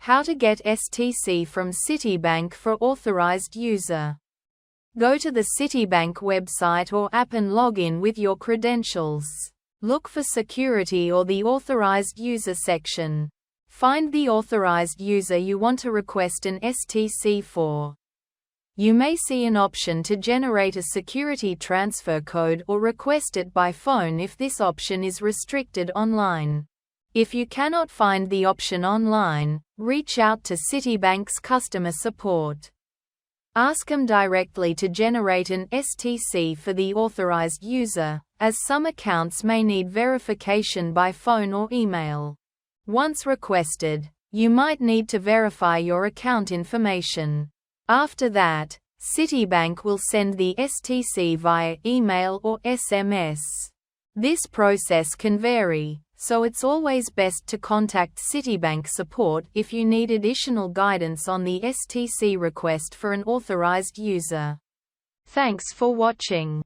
How to get STC from Citibank for authorized user. Go to the Citibank website or app and log in with your credentials. Look for Security or the Authorized User section. Find the authorized user you want to request an STC for. You may see an option to generate a security transfer code or request it by phone if this option is restricted online. If you cannot find the option online, reach out to Citibank's customer support. Ask them directly to generate an STC for the authorized user, as some accounts may need verification by phone or email. Once requested, you might need to verify your account information. After that, Citibank will send the STC via email or SMS. This process can vary, so it's always best to contact Citibank support if you need additional guidance on the STC request for an authorized user. Thanks for watching.